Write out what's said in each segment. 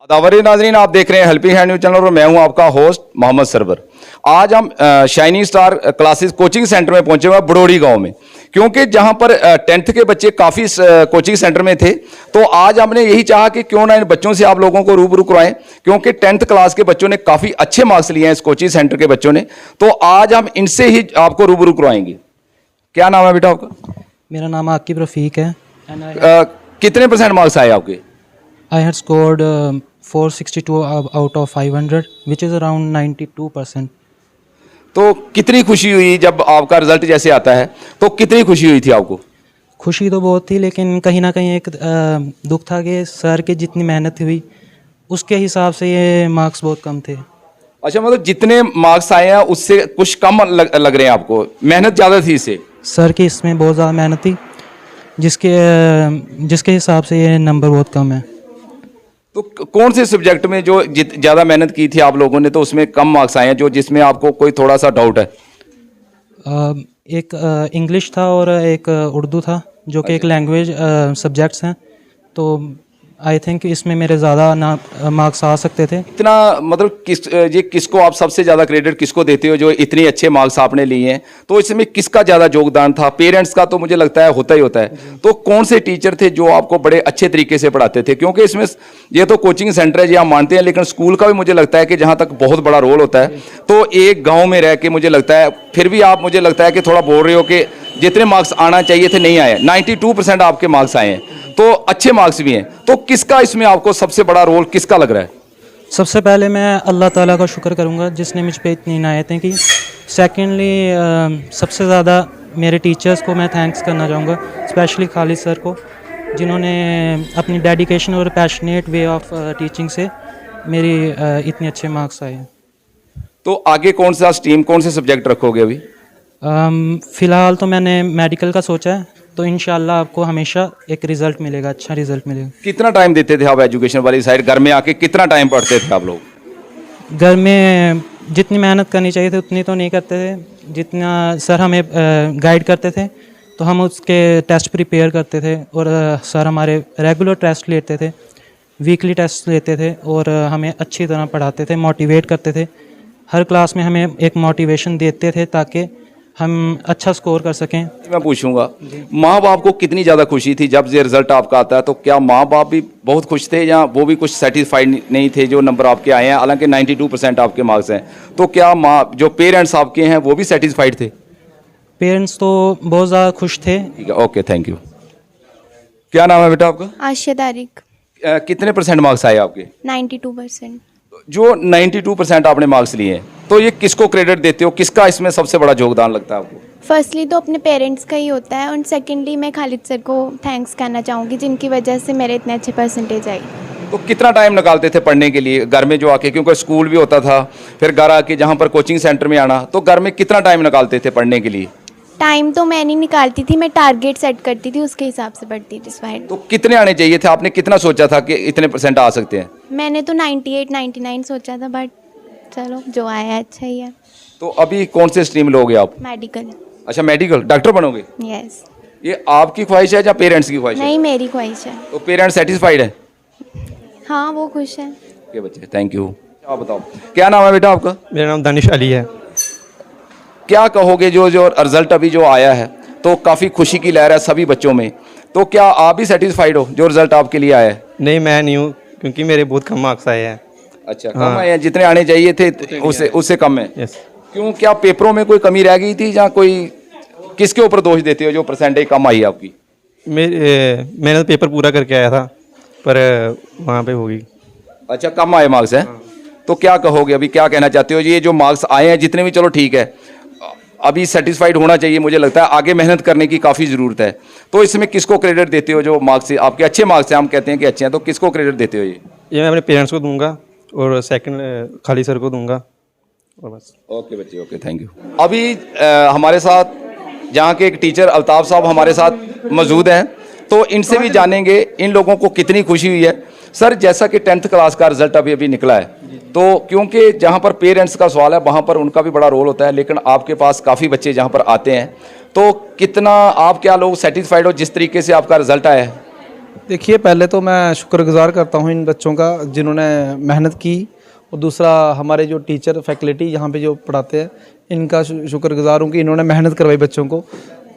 अदावरी नाजरीन, आप देख रहे हैं हेल्पिंग हैंड न्यूज चैनल और मैं हूं आपका होस्ट मोहम्मद सरवर। आज हम shining star classes coaching centre में पहुंचे हुए हैं बड़ोड़ी गांव में, क्योंकि जहां पर 10th के बच्चे काफ़ी कोचिंग सेंटर में थे। तो आज हमने यही चाहा कि क्यों ना इन बच्चों से आप लोगों को रूबरू करवाएं, क्योंकि 10th क्लास के बच्चों ने काफ़ी अच्छे मार्क्स लिए हैं इस कोचिंग सेंटर के बच्चों ने। तो आज हम इनसे ही आपको रूबरू करवाएंगे। क्या नाम है बेटा आपका? मेरा नाम आकिब रफ़ीक है एंड कितने % मार्क्स आए आपके? I had scored 462 out of 500 which is around 92%। तो कितनी खुशी हुई जब आपका रिजल्ट जैसे आता है, तो कितनी खुशी हुई थी आपको? खुशी तो बहुत थी, लेकिन कहीं ना कहीं एक दुख था कि सर की जितनी मेहनत हुई उसके हिसाब से ये मार्क्स बहुत कम थे। अच्छा, मतलब जितने मार्क्स आए हैं उससे कुछ कम लग रहे हैं आपको, मेहनत ज़्यादा थी इससे? सर की इसमें बहुत ज़्यादा मेहनत थी, जिसके हिसाब से ये नंबर बहुत कम है। तो कौन से सब्जेक्ट में जो ज़्यादा मेहनत की थी आप लोगों ने, तो उसमें कम मार्क्स आए हैं, जो जिसमें आपको कोई थोड़ा सा डाउट है? एक इंग्लिश था और एक उर्दू था, जो कि एक लैंग्वेज सब्जेक्ट्स हैं। तो आई थिंक इसमें मेरे ज़्यादा ना मार्क्स आ सकते थे। इतना मतलब किसको आप सबसे ज़्यादा क्रेडिट किसको देते हो जो इतने अच्छे मार्क्स आपने लिए हैं? तो इसमें किसका ज़्यादा योगदान था? पेरेंट्स का तो मुझे लगता है होता ही होता है। तो कौन से टीचर थे जो आपको बड़े अच्छे तरीके से पढ़ाते थे? क्योंकि इसमें ये तो कोचिंग सेंटर है जी, आप मानते हैं, लेकिन स्कूल का भी मुझे लगता है कि जहाँ तक बहुत बड़ा रोल होता है। तो एक गाँव में रह के मुझे लगता है, फिर भी आप मुझे लगता है कि थोड़ा बोल रहे हो कि जितने मार्क्स आना चाहिए थे नहीं आए। 92% आपके मार्क्स आए हैं, तो अच्छे मार्क्स भी हैं। तो किसका इसमें आपको सबसे बड़ा रोल किसका लग रहा है? सबसे पहले मैं अल्लाह ताला का शुक्र करूंगा जिसने मुझ पे इतनी इनायतें की। सेकेंडली सबसे ज़्यादा मेरे टीचर्स को मैं थैंक्स करना चाहूँगा, स्पेशली खालिद सर को, जिन्होंने अपनी डेडिकेशन और पैशनेट वे ऑफ टीचिंग से मेरी इतने अच्छे मार्क्स आए हैं। तो आगे कौन सा स्ट्रीम, कौन से सब्जेक्ट रखोगे अभी? फ़िलहाल तो मैंने मेडिकल का सोचा है, तो इंशाल्लाह आपको हमेशा एक रिज़ल्ट मिलेगा, अच्छा रिज़ल्ट मिलेगा। कितना टाइम देते थे आप एजुकेशन वाली साइड? घर में आके कितना टाइम पढ़ते थे आप लोग? घर में जितनी मेहनत करनी चाहिए थी उतनी तो नहीं करते थे। जितना सर हमें गाइड करते थे तो हम उसके टेस्ट प्रिपेयर करते थे, और सर हमारे रेगुलर टेस्ट लेते थे, वीकली टेस्ट लेते थे, और हमें अच्छी तरह पढ़ाते थे, मोटिवेट करते थे। हर क्लास में हमें एक मोटिवेशन देते थे ताकि हम अच्छा स्कोर कर सकें। मैं पूछूंगा, माँ बाप को कितनी ज़्यादा खुशी थी जब ये रिजल्ट आपका आता है? तो क्या माँ बाप भी बहुत खुश थे या वो भी कुछ सेटिस्फाइड नहीं थे जो नंबर आपके आए हैं? हालांकि 92% आपके मार्क्स हैं, तो क्या माँ जो पेरेंट्स आपके हैं वो भी सेटिस्फाइड थे? पेरेंट्स तो बहुत ज़्यादा खुश थे। ठीक है, ओके, थैंक यू। क्या नाम है बेटा आपका? आशिया तारिक। कितने % मार्क्स आए आपके? 92%। जो 92% आपने मार्क्स लिए हैं, तो ये किसको क्रेडिट देते हो? किसका इसमें सबसे बड़ा योगदान लगता है आपको? फर्स्टली तो अपने पेरेंट्स का ही होता है, और सेकेंडली मैं खालिद सर को थैंक्स कहना चाहूँगी, जिनकी वजह से मेरे इतने अच्छे परसेंटेज आई। तो कितना टाइम निकालते थे पढ़ने के लिए घर में जो आके? क्योंकि स्कूल भी होता था, फिर घर आके जहाँ पर कोचिंग सेंटर में आना, तो घर में कितना टाइम निकालते थे पढ़ने के लिए? टाइम तो मैं नहीं निकालती थी, मैं टारगेट सेट करती थी, उसके हिसाब से पढ़ती थी डिसाइड। तो कितने आने चाहिए थे? आपने कितना सोचा था कि इतने % आ सकते हैं? मैंने तो 98 99 सोचा था, बट चलो जो आया अच्छा ही है। तो अभी कौन से स्ट्रीम लोगे आप? मेडिकल। अच्छा, मेडिकल, डॉक्टर बनोगे? यस। ये आपकी ख्वाहिश है या पेरेंट्स की ख्वाहिश है? नहीं, मेरी ख्वाहिश है। तो पेरेंट्स सेटिस्फाइड है? हाँ, वो खुश है। ओके बच्चे, थैंक यू। आप बताओ, क्या नाम है बेटा आपका? मेरा नाम दानिश अली है। क्या कहोगे, जो रिजल्ट अभी जो आया है तो काफ़ी खुशी की लहर है सभी बच्चों में, तो क्या आप भी सेटिस्फाइड हो जो रिजल्ट आपके लिए आया है? नहीं, मैं नहीं हूँ, क्योंकि मेरे बहुत कम मार्क्स आए हैं। अच्छा, कम आए हैं? जितने आने चाहिए थे उससे कम है? यस। क्यों, क्या पेपरों में कोई कमी रह गई थी या कोई, किसके ऊपर दोष देते हो जो % कम आई है आपकी? मैंने तो पेपर पूरा करके आया था, पर वहाँ पे होगी। अच्छा, कम आए मार्क्स हैं? तो क्या कहोगे अभी, क्या कहना चाहते हो? ये जो मार्क्स आए हैं जितने भी, चलो ठीक है, अभी सेटिस्फाइड होना चाहिए, मुझे लगता है आगे मेहनत करने की काफ़ी ज़रूरत है। तो इसमें किसको क्रेडिट देते हो जो मार्क्स आपके अच्छे मार्क्स हैं? हम कहते हैं कि अच्छे हैं, तो किसको क्रेडिट देते हो? ये मैं अपने पेरेंट्स को दूंगा और सेकंड खाली सर को दूंगा, और बस। ओके बच्चे, ओके, थैंक यू। अभी हमारे साथ जहाँ के एक टीचर अल्ताफ़ साहब हमारे साथ मौजूद हैं, तो इनसे भी जानेंगे इन लोगों को कितनी खुशी हुई है। सर, जैसा कि 10th क्लास का रिजल्ट अभी निकला है, तो क्योंकि जहाँ पर पेरेंट्स का सवाल है वहाँ पर उनका भी बड़ा रोल होता है, लेकिन आपके पास काफ़ी बच्चे जहाँ पर आते हैं, तो कितना आप क्या लोग सेटिस्फाइड हो जिस तरीके से आपका रिजल्ट आया है? देखिए, पहले तो मैं शुक्रगुज़ार करता हूँ इन बच्चों का जिन्होंने मेहनत की, और दूसरा हमारे जो टीचर फैकल्टी यहाँ पे जो पढ़ाते हैं इनका शुक्रगुज़ार हूँ कि इन्होंने मेहनत करवाई बच्चों को।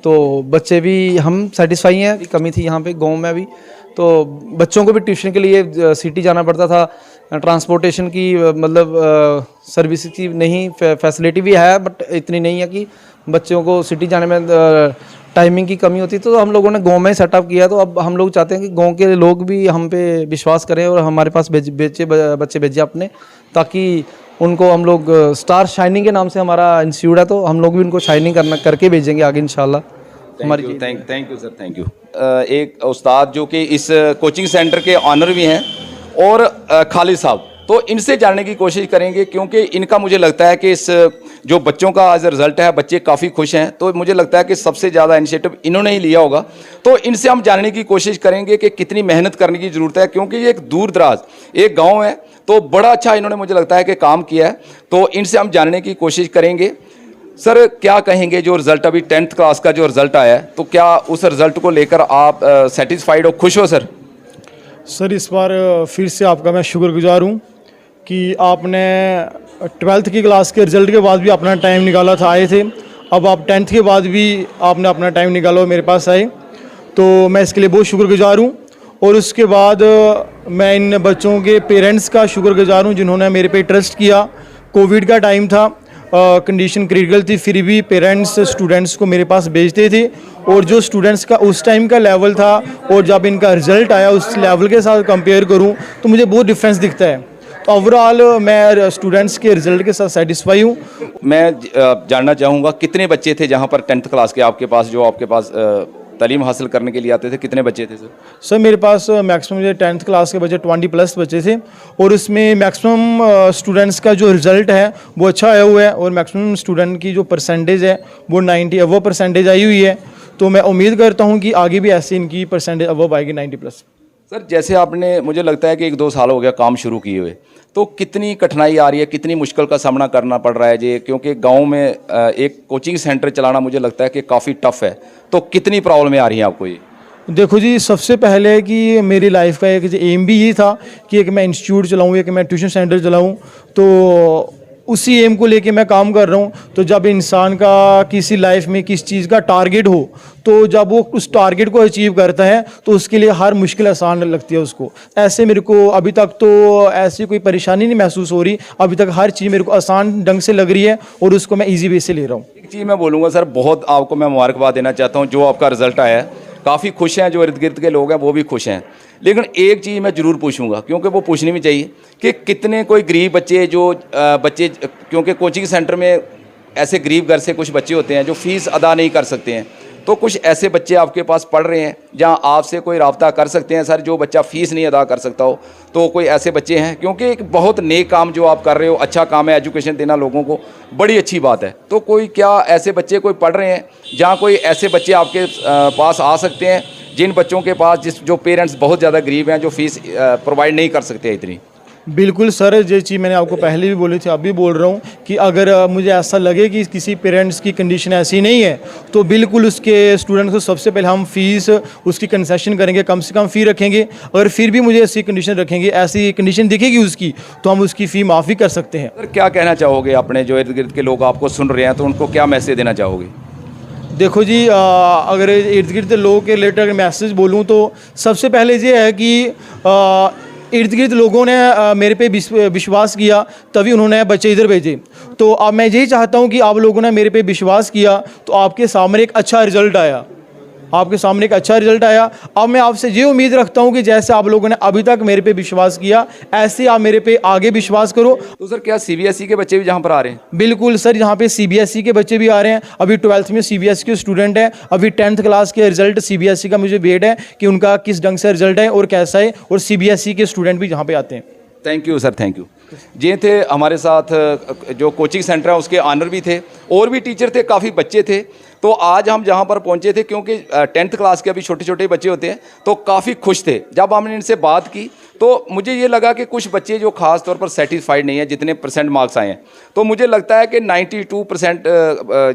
तो बच्चे भी हम सेटिस्फाई हैं। कमी थी यहाँ पे गांव में भी, तो बच्चों को भी ट्यूशन के लिए सिटी जाना पड़ता था। ट्रांसपोर्टेशन की मतलब सर्विस की नहीं, फैसिलिटी भी है बट इतनी नहीं है कि बच्चों को सिटी जाने में टाइमिंग की कमी होती। तो हम लोगों ने गांव में सेटअप किया। तो अब हम लोग चाहते हैं कि गांव के लोग भी हम पे विश्वास करें और हमारे पास बच्चे भेजें अपने, ताकि उनको हम लोग स्टार शाइनिंग के नाम से हमारा इंस्टीट्यूट है, तो हम लोग भी उनको शाइनिंग करके भेजेंगे आगे इंशाल्लाह। Thank you sir, thank you. एक उस्ताद जो कि इस कोचिंग सेंटर के ऑनर भी हैं और खालिद साहब, तो इनसे जानने की कोशिश करेंगे क्योंकि इनका मुझे लगता है कि इस जो बच्चों का आज रिजल्ट है, बच्चे काफ़ी खुश हैं, तो मुझे लगता है कि सबसे ज़्यादा इनिशिएटिव इन्होंने ही लिया होगा। तो इनसे हम जानने की कोशिश करेंगे कि कितनी मेहनत करने की ज़रूरत है, क्योंकि ये एक दूर दराज एक गाँव है, तो बड़ा अच्छा इन्होंने मुझे लगता है कि काम किया है। तो इनसे हम जानने की कोशिश करेंगे। सर, क्या कहेंगे जो रिज़ल्ट अभी 10th क्लास का जो रिज़ल्ट आया है, तो क्या उस रिज़ल्ट को लेकर आप सेटिस्फाइड हो, खुश हो सर? सर, इस बार फिर से आपका मैं शुक्रगुजार हूँ कि आपने 12th की क्लास के रिज़ल्ट के बाद भी अपना टाइम निकाला था, आए थे। अब आप 10th के बाद भी आपने अपना टाइम निकाला और मेरे पास आए, तो मैं इसके लिए बहुत शुक्रगुजार हूँ। और उसके बाद मैं इन बच्चों के पेरेंट्स का शुक्रगुजार हूँ जिन्होंने मेरे पे ट्रस्ट किया। कोविड का टाइम था, कंडीशन क्रिटिकल थी, फिर भी पेरेंट्स स्टूडेंट्स को मेरे पास भेजते थे, और जो स्टूडेंट्स का उस टाइम का लेवल था और जब इनका रिज़ल्ट आया उस लेवल के साथ कंपेयर करूं तो मुझे बहुत डिफरेंस दिखता है। तो ओवरऑल मैं स्टूडेंट्स के रिज़ल्ट के साथ सेटिस्फाई हूं। मैं जानना चाहूँगा कितने बच्चे थे जहाँ पर 10th क्लास के आपके पास, जो आपके पास तालीम हासिल करने के लिए आते थे, कितने बच्चे थे सर? सर, मेरे पास मैक्सिमम मुझे 10th क्लास के बच्चे 20+ बच्चे थे, और उसमें मैक्सिमम स्टूडेंट्स का जो रिज़ल्ट है वो अच्छा आया हुआ है, और मैक्सिमम स्टूडेंट की जो परसेंटेज है वो 90 अबव परसेंटेज आई हुई है। तो मैं उम्मीद करता हूँ कि आगे भी ऐसे इनकी परसेंटेज अबव आएगी 90+। सर, जैसे आपने, मुझे लगता है कि 1-2 साल हो गया काम शुरू किए हुए, तो कितनी कठिनाई आ रही है, कितनी मुश्किल का सामना करना पड़ रहा है जी? क्योंकि गांव में एक कोचिंग सेंटर चलाना मुझे लगता है कि काफ़ी टफ है, तो कितनी प्रॉब्लमें आ रही हैं आपको ये? देखो जी, सबसे पहले कि मेरी लाइफ का एक एम भी ये था कि एक मैं इंस्टीट्यूट चलाऊँ, एक मैं ट्यूशन सेंटर चलाऊँ, तो उसी एम को लेके मैं काम कर रहा हूँ। तो जब इंसान का किसी लाइफ में किस चीज़ का टारगेट हो, तो जब वो उस टारगेट को अचीव करता है तो उसके लिए हर मुश्किल आसान लगती है उसको। ऐसे मेरे को अभी तक तो ऐसी कोई परेशानी नहीं महसूस हो रही, अभी तक हर चीज़ मेरे को आसान ढंग से लग रही है और उसको मैं ईजी वे से ले रहा हूँ। एक चीज़ मैं बोलूँगा सर, बहुत आपको मैं मुबारकबाद देना चाहता हूँ, जो आपका रिज़ल्ट आया है काफ़ी खुश हैं, जो इर्द गिर्द के लोग हैं वो भी खुश हैं। लेकिन एक चीज़ मैं ज़रूर पूछूंगा, क्योंकि वो पूछनी भी चाहिए, कि कितने कोई गरीब बच्चे जो बच्चे, क्योंकि कोचिंग सेंटर में ऐसे गरीब घर से कुछ बच्चे होते हैं जो फ़ीस अदा नहीं कर सकते हैं, तो कुछ ऐसे बच्चे आपके पास पढ़ रहे हैं जहां आपसे कोई राब्ता कर सकते हैं सर, जो बच्चा फ़ीस नहीं अदा कर सकता हो, तो कोई ऐसे बच्चे हैं? क्योंकि एक बहुत नेक काम जो आप कर रहे हो, अच्छा काम है, एजुकेशन देना लोगों को बड़ी अच्छी बात है। तो कोई क्या ऐसे बच्चे कोई पढ़ रहे हैं जहाँ कोई ऐसे बच्चे आपके पास आ सकते हैं जिन बच्चों के पास जो पेरेंट्स बहुत ज़्यादा गरीब हैं, जो फ़ीस प्रोवाइड नहीं कर सकते इतनी? बिल्कुल सर, ये चीज़ मैंने आपको पहले भी बोली थी, अब भी बोल रहा हूँ कि अगर मुझे ऐसा लगे कि किसी पेरेंट्स की कंडीशन ऐसी नहीं है, तो बिल्कुल उसके स्टूडेंट्स को सबसे पहले हम फ़ीस उसकी कंसेशन करेंगे, कम से कम फ़ी रखेंगे। अगर फिर भी मुझे ऐसी कंडीशन रखेंगे, ऐसी कंडीशन दिखेगी उसकी, तो हम उसकी फ़ी माफ़ी कर सकते हैं। सर, क्या कहना चाहोगे अपने जो इर्द गिर्द के लोग आपको सुन रहे हैं, तो उनको क्या मैसेज देना चाहोगे? देखो जी, अगर इर्द गिर्द लोगों के रिलेटेड अगर मैसेज बोलूँ तो सबसे पहले ये है कि इर्द गिर्द लोगों ने मेरे पे विश्वास किया, तभी उन्होंने बच्चे इधर भेजे। तो अब मैं यही चाहता हूँ कि आप लोगों ने मेरे पे विश्वास किया, तो आपके सामने एक अच्छा रिज़ल्ट आया, आपके सामने एक अच्छा रिजल्ट आया। अब मैं आपसे ये उम्मीद रखता हूँ कि जैसे आप लोगों ने अभी तक मेरे पे विश्वास किया, ऐसे आप मेरे पे आगे विश्वास करो। तो सर, क्या CBSE के बच्चे भी जहाँ पर आ रहे हैं? बिल्कुल सर, यहाँ पे CBSE के बच्चे भी आ रहे हैं। अभी 12th में CBSE के स्टूडेंट हैं, अभी 10th क्लास के रिजल्ट CBSE का मुझे वेट है कि उनका किस ढंग से रिजल्ट है और कैसा है, और CBSE के स्टूडेंट भी यहाँ पे आते हैं। Thank you sir, thank you. ये थे हमारे साथ जो कोचिंग सेंटर है उसके ऑनर भी थे, और भी टीचर थे, काफ़ी बच्चे थे। तो आज हम जहाँ पर पहुँचे थे, क्योंकि 10th क्लास के अभी छोटे छोटे बच्चे होते हैं, तो काफ़ी खुश थे। जब हमने इनसे बात की तो मुझे ये लगा कि कुछ बच्चे जो खास तौर पर सेटिस्फाइड नहीं है जितने परसेंट मार्क्स आए हैं, तो मुझे लगता है कि 92%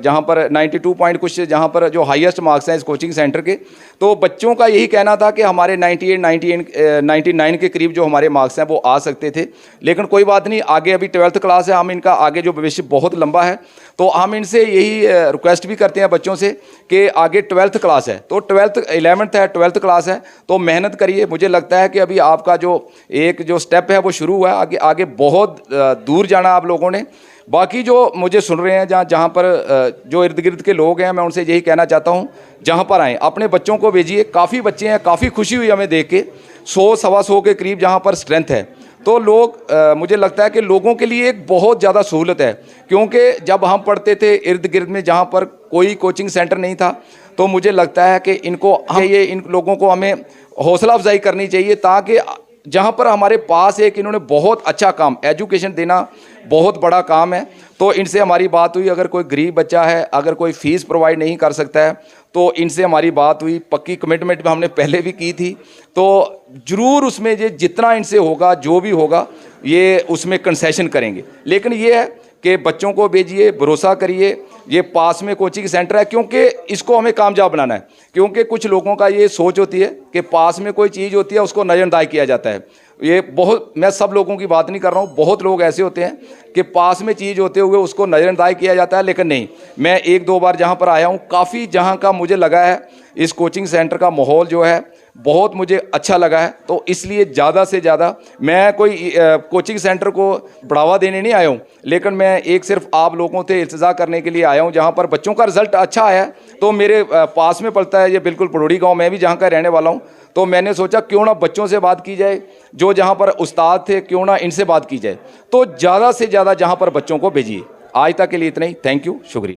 जहाँ पर 92 पॉइंट कुछ जहाँ पर जो हाईएस्ट मार्क्स हैं इस कोचिंग सेंटर के, तो बच्चों का यही कहना था कि हमारे 99 के करीब जो हमारे मार्क्स हैं वो आ सकते थे। लेकिन कोई बात नहीं, आगे अभी 12th क्लास है, हम इनका आगे जो भविष्य बहुत लंबा है, तो हम इनसे यही रिक्वेस्ट भी करते हैं बच्चों से कि आगे 12th क्लास है, तो 11th है, 12th क्लास है, तो मेहनत करिए। मुझे लगता है कि अभी आपका जो एक जो स्टेप है वो शुरू हुआ है, आगे आगे बहुत दूर जाना आप लोगों ने। बाकी जो मुझे सुन रहे हैं जहाँ पर जो इर्द गिर्द के लोग हैं, मैं उनसे यही कहना चाहता हूँ, जहाँ पर आएँ अपने बच्चों को भेजिए। काफ़ी बच्चे हैं, काफ़ी खुशी हुई हमें देख के, 100-125 के करीब जहाँ पर स्ट्रेंथ है। तो लोग मुझे लगता है कि लोगों के लिए एक बहुत ज़्यादा सहूलत है, क्योंकि जब हम पढ़ते थे इर्द गिर्द में जहाँ पर कोई कोचिंग सेंटर नहीं था, तो मुझे लगता है कि इन लोगों को हमें हौसला अफजाई करनी चाहिए, ताकि जहाँ पर हमारे पास एक इन्होंने बहुत अच्छा काम, एजुकेशन देना बहुत बड़ा काम है, तो इनसे हमारी बात हुई। अगर कोई गरीब बच्चा है, अगर कोई फ़ीस प्रोवाइड नहीं कर सकता है, तो इनसे हमारी बात हुई। पक्की कमिटमेंट हमने पहले भी की थी, तो ज़रूर उसमें ये जितना इनसे होगा, जो भी होगा, ये उसमें कंसेशन करेंगे। लेकिन ये है कि बच्चों को भेजिए, भरोसा करिए, ये पास में कोचिंग सेंटर है, क्योंकि इसको हमें कामयाब बनाना है। क्योंकि कुछ लोगों का ये सोच होती है कि पास में कोई चीज़ होती है उसको नज़रअंदाज किया जाता है। ये बहुत, मैं सब लोगों की बात नहीं कर रहा हूँ, बहुत लोग ऐसे होते हैं कि पास में चीज़ होते हुए उसको नज़रअंदाज किया जाता है। लेकिन नहीं, मैं 1-2 बार जहाँ पर आया हूँ, काफ़ी जहाँ का मुझे लगा है इस कोचिंग सेंटर का माहौल जो है बहुत मुझे अच्छा लगा है। तो इसलिए ज़्यादा से ज़्यादा मैं कोई कोचिंग सेंटर को बढ़ावा देने नहीं आया हूँ, लेकिन मैं एक सिर्फ आप लोगों से इल्तिजा करने के लिए आया हूँ। जहाँ पर बच्चों का रिज़ल्ट अच्छा आया है, तो मेरे पास में पड़ता है ये बिल्कुल पड़ोड़ी गांव, मैं भी जहाँ का रहने वाला हूँ, तो मैंने सोचा क्यों ना बच्चों से बात की जाए, जो जहाँ पर उस्ताद थे क्यों ना इनसे बात की जाए। तो ज़्यादा से ज़्यादा जहाँ पर बच्चों को भेजिए। आज तक के लिए इतना ही। थैंक यू, शुक्रिया।